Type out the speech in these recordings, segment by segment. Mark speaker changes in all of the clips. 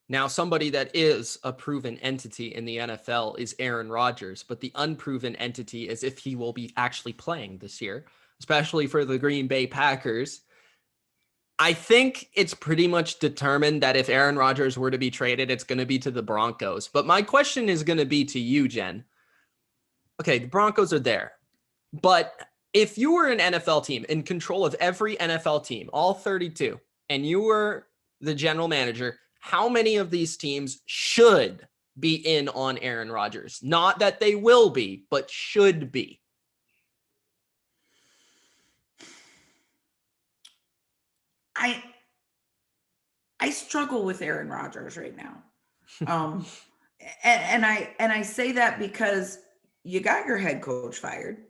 Speaker 1: Now, somebody that is a proven entity in the NFL is Aaron Rodgers, but the unproven entity is if he will be actually playing this year, especially for the Green Bay Packers. I think it's pretty much determined that if Aaron Rodgers were to be traded, it's going to be to the Broncos. But my question is going to be to you, Jen. Okay, the Broncos are there. But if you were an NFL team in control of every NFL team, all 32, and you were the general manager, how many of these teams should be in on Aaron Rodgers? Not that they will be, but should be.
Speaker 2: I struggle with Aaron Rodgers right now. And I say that because you got your head coach fired.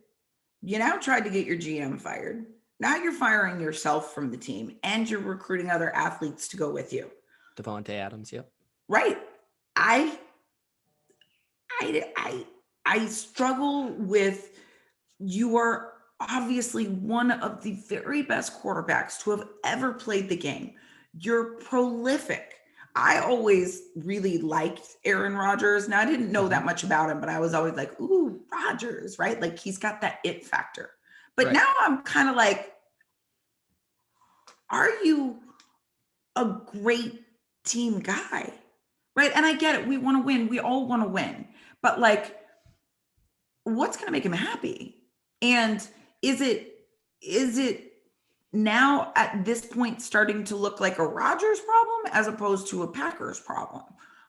Speaker 2: You now tried to get your GM fired. Now you're firing yourself from the team and you're recruiting other athletes to go with you.
Speaker 1: Devontae Adams, yep.
Speaker 2: Right. I struggle with, you are obviously one of the very best quarterbacks to have ever played the game. You're prolific. I always really liked Aaron Rodgers. Now, I didn't know that much about him, but I was always like, ooh, Rodgers, right? Like, he's got that it factor. But now I'm kind of like, are you a great team guy? Right? And I get it. We want to win. We all want to win. But like, what's going to make him happy? And is it now at this point starting to look like a Rodgers problem as opposed to a Packers problem?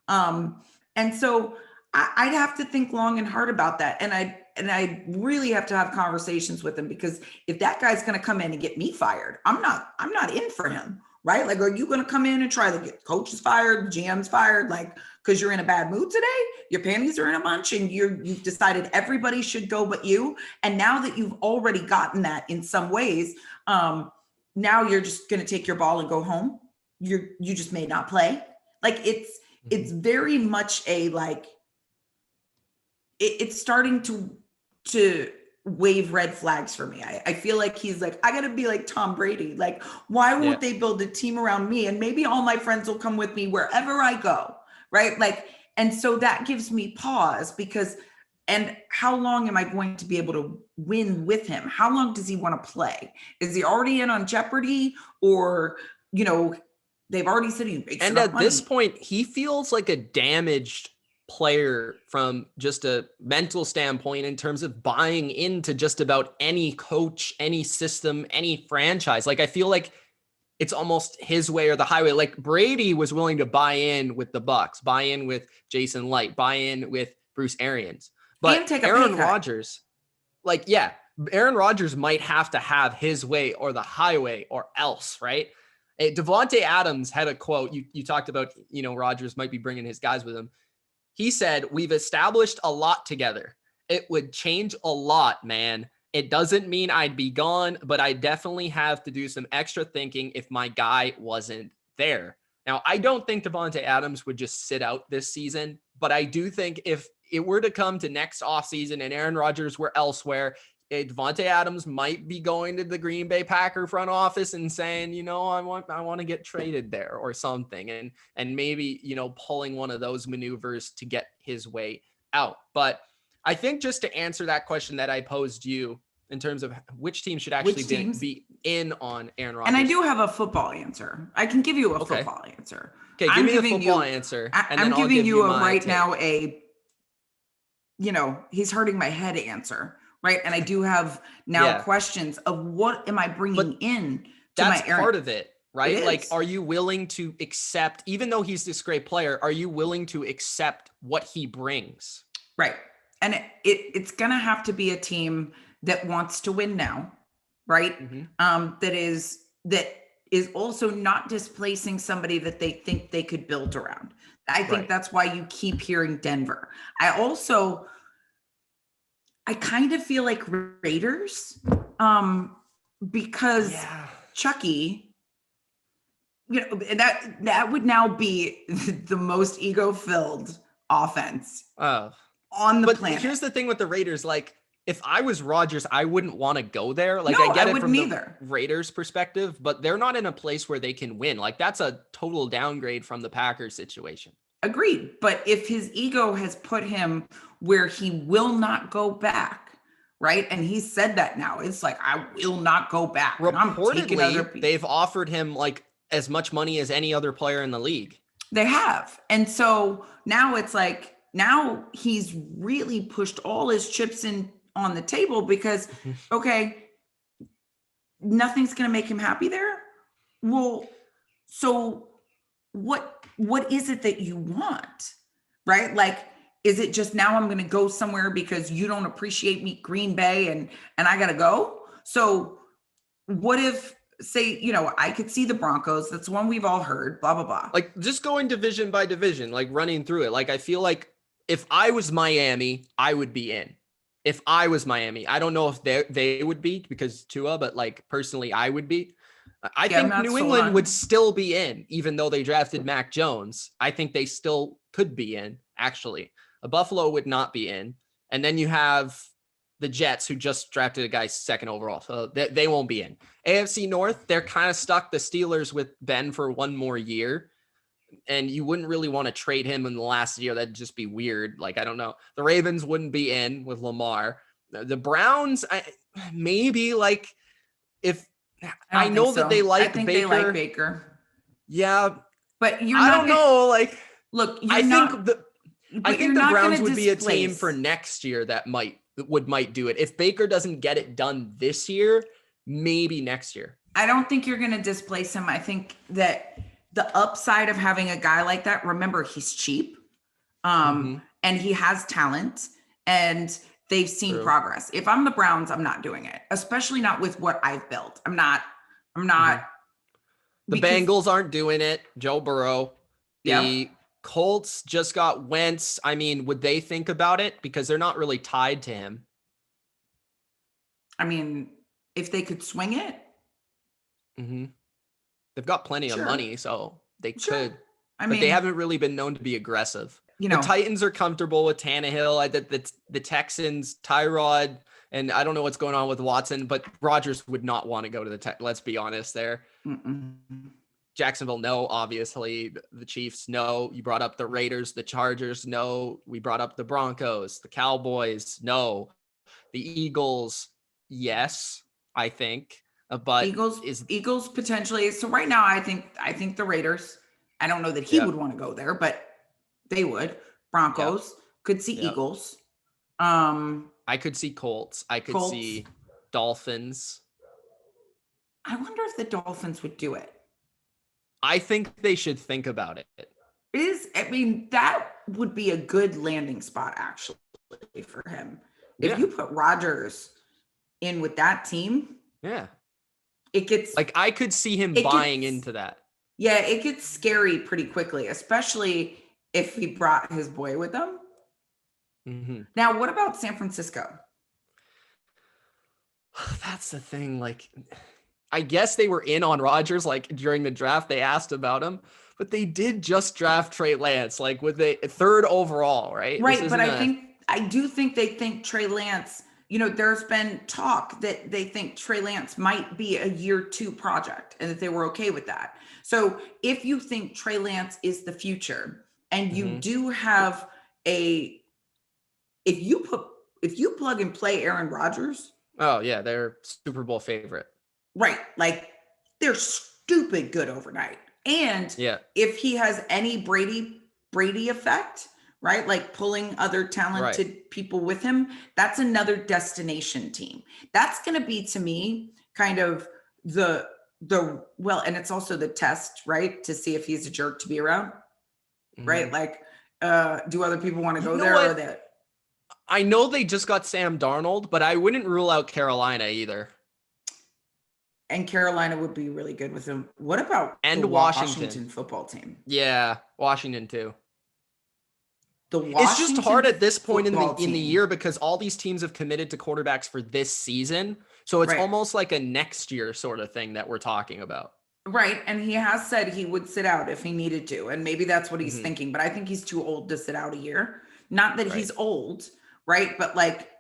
Speaker 2: And so I'd have to think long and hard about that. And I really have to have conversations with him, because if that guy's going to come in and get me fired, I'm not in for him, right? Like, are you going to come in and try to get coaches fired, GMs fired, like, because you're in a bad mood today, your panties are in a bunch, and you've decided everybody should go but you. And now that you've already gotten that in some ways, now you're just going to take your ball and go home. You just may not play. Like, it's very much a, like, it's starting to wave red flags for me. I feel like he's like, I got to be like Tom Brady. Like, why won't they build a team around me? And maybe all my friends will come with me wherever I go. Right. Like, and so that gives me pause, because, and how long am I going to be able to win with him? How long does he want to play? Is he already in on Jeopardy? Or, they've already said he makes
Speaker 1: and at this point, he feels like a damaged player from just a mental standpoint in terms of buying into just about any coach, any system, any franchise. Like, I feel like it's almost his way or the highway. Like, Brady was willing to buy in with the Bucks, buy in with Jason Light, buy in with Bruce Arians. But Aaron Rodgers, Aaron Rodgers might have to have his way or the highway or else, right? Devontae Adams had a quote. You talked about, Rodgers might be bringing his guys with him. He said, "We've established a lot together. It would change a lot, man. It doesn't mean I'd be gone, but I definitely have to do some extra thinking if my guy wasn't there." Now, I don't think Devontae Adams would just sit out this season, but I do think if it were to come to next offseason and Aaron Rodgers were elsewhere, Devontae Adams might be going to the Green Bay Packer front office and saying, I want to get traded there or something. And maybe, pulling one of those maneuvers to get his way out. But I think just to answer that question that I posed you in terms of which team should actually be in on Aaron Rodgers.
Speaker 2: And I do have a football answer. I can give you a football answer.
Speaker 1: Okay, give me the football answer.
Speaker 2: I'm giving you a right now he's hurting my head answer, right? And I do have now questions of what am I bringing in to my Aaron.
Speaker 1: That's part of it, right? Like, are you willing to accept, even though he's this great player, are you willing to accept what he brings?
Speaker 2: Right. And it's going to have to be a team that wants to win now, right? Mm-hmm. That is also not displacing somebody that they think they could build around. I think that's why you keep hearing Denver. I kind of feel like Raiders, because Chucky, that would now be the most ego-filled offense on the planet.
Speaker 1: Here's the thing with the Raiders, like, if I was Rodgers, I wouldn't want to go there. Like,
Speaker 2: No,
Speaker 1: I get
Speaker 2: I
Speaker 1: it from
Speaker 2: wouldn't
Speaker 1: the
Speaker 2: either.
Speaker 1: Raiders perspective, but they're not in a place where they can win. Like, that's a total downgrade from the Packers situation.
Speaker 2: Agreed. But if his ego has put him where he will not go back, right? And he said that now. It's like, I will not go back. And I'm taking other
Speaker 1: Reportedly,
Speaker 2: people.
Speaker 1: they've offered him like as much money as any other player in the league.
Speaker 2: They have. And so now it's like, now he's really pushed all his chips in on the table because, okay, nothing's going to make him happy there. Well, so what is it that you want? Right? Like, is it just now I'm going to go somewhere because you don't appreciate me, Green Bay, and I got to go? So what if, say, you know, I could see the Broncos. That's one we've all heard, blah, blah, blah.
Speaker 1: Like, just going division by division, like running through it. Like, I feel like if I was Miami, I would be in. If I was Miami, I don't know if they would be because Tua, but like personally, I would be. I think New England would still be in, even though they drafted Mac Jones. I think they still could be in, actually. Buffalo would not be in. And then you have the Jets, who just drafted a guy second overall. So they won't be in. AFC North, they're kind of stuck. The Steelers with Ben for one more year. And you wouldn't really want to trade him in the last year. That'd just be weird. Like, I don't know. The Ravens wouldn't be in with Lamar. The Browns, maybe, like, if I know that they like Baker.
Speaker 2: They like Baker.
Speaker 1: Yeah.
Speaker 2: But
Speaker 1: I don't know. Like,
Speaker 2: look,
Speaker 1: I think the Browns would be a team for next year that might do it. If Baker doesn't get it done this year, maybe next year.
Speaker 2: I don't think you're going to displace him. I think that the upside of having a guy like that, remember, he's cheap, and he has talent, and they've seen progress. If I'm the Browns, I'm not doing it, especially not with what I've built. I'm not.
Speaker 1: The Bengals aren't doing it. Joe Burrow. The Colts just got Wentz. I mean, would they think about it? Because they're not really tied to him.
Speaker 2: I mean, if they could swing it.
Speaker 1: They've got plenty of money, so they could.
Speaker 2: I
Speaker 1: mean, but they haven't really been known to be aggressive. You know, the Titans are comfortable with Tannehill. The Texans, Tyrod, and I don't know what's going on with Watson, but Rodgers would not want to go to the let's be honest there. Jacksonville, no, obviously. The Chiefs, no. You brought up the Raiders, the Chargers, no. We brought up the Broncos, the Cowboys, no. The Eagles, yes, I think. But
Speaker 2: Eagles potentially. So right now, I think the Raiders. I don't know that he would want to go there, but they would. Broncos could see Eagles.
Speaker 1: I could see Colts. I could see Dolphins.
Speaker 2: I wonder if the Dolphins would do it.
Speaker 1: I think they should think about it.
Speaker 2: That would be a good landing spot actually for him. If you put Rodgers in with that team, it gets
Speaker 1: like, I could see him buying into that.
Speaker 2: Yeah, it gets scary pretty quickly, especially if he brought his boy with him. Now, what about San Francisco?
Speaker 1: That's the thing. Like, I guess they were in on Rodgers, like, during the draft. They asked about him, but they did just draft Trey Lance, like, with a third overall, right?
Speaker 2: Right, but I do think they think Trey Lance, you know, there's been talk that they think Trey Lance might be a year 2 project and that they were okay with that. So if you think Trey Lance is the future and you do have if you plug and play Aaron Rodgers. Oh
Speaker 1: yeah. They're Super Bowl favorite.
Speaker 2: Right. Like, they're stupid good overnight. And if he has any Brady effect, right? Like pulling other talented people with him, that's another destination team. That's going to be, to me, kind of and it's also the test, right? To see if he's a jerk to be around, right? Like, do other people want to go there or that?
Speaker 1: I know they just got Sam Darnold, but I wouldn't rule out Carolina either.
Speaker 2: And Carolina would be really good with him. What about
Speaker 1: the
Speaker 2: Washington football team?
Speaker 1: Yeah, Washington too. It's just hard at this point in the year because all these teams have committed to quarterbacks for this season. So it's almost like a next year sort of thing that we're talking about.
Speaker 2: Right. And he has said he would sit out if he needed to. And maybe that's what he's thinking. But I think he's too old to sit out a year. Not that he's old, right? But like,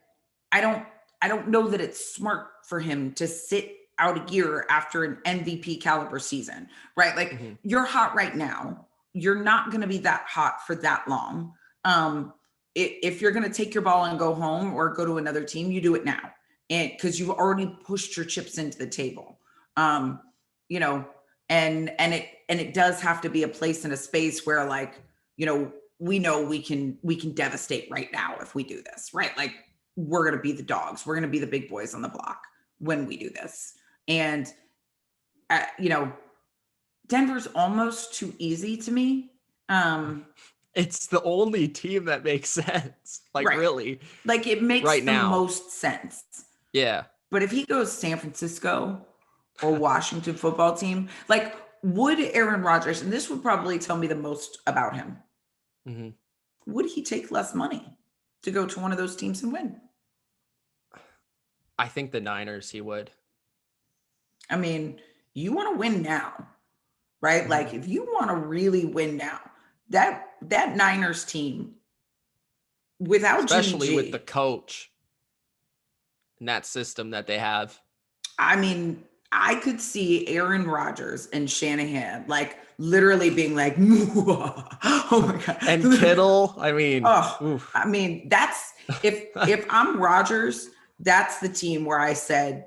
Speaker 2: I don't I don't know that it's smart for him to sit out a year after an MVP caliber season, right? Like you're hot right now. You're not going to be that hot for that long. If you're going to take your ball and go home or go to another team, you do it now. And because you've already pushed your chips into the table, you know, and it does have to be a place and a space where, like, you know we can devastate right now if we do this, right? Like, we're going to be the dogs. We're going to be the big boys on the block when we do this. And, you know, Denver's almost too easy to me.
Speaker 1: It's the only team that makes sense. Like,
Speaker 2: right.
Speaker 1: Really.
Speaker 2: Like, it makes
Speaker 1: right
Speaker 2: the
Speaker 1: now.
Speaker 2: most sense.
Speaker 1: Yeah.
Speaker 2: But if he goes San Francisco or Washington football team, like, would Aaron Rodgers, and this would probably tell me the most about him, would he take less money to go to one of those teams and win?
Speaker 1: I think the Niners, he would.
Speaker 2: I mean, you want to win now, right? Like, if you want to really win now, that Niners team, without
Speaker 1: especially
Speaker 2: Jimmy G,
Speaker 1: with the coach and that system that they have.
Speaker 2: I mean, I could see Aaron Rodgers and Shanahan like literally being like, oh my God.
Speaker 1: And Kittle, I mean,
Speaker 2: I mean, that's if I'm Rodgers, that's the team where I said,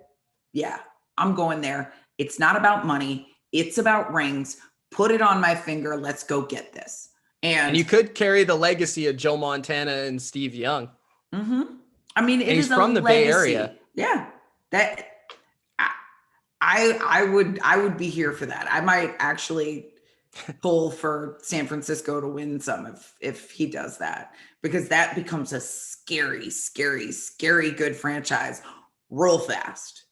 Speaker 2: yeah, I'm going there. It's not about money. It's about rings. Put it on my finger. Let's go get this. And
Speaker 1: you could carry the legacy of Joe Montana and Steve Young.
Speaker 2: I mean,
Speaker 1: he's from the Bay Area.
Speaker 2: Yeah, that I would be here for that. I might actually pull for San Francisco to win some if he does that, because that becomes a scary, scary, scary good franchise real fast.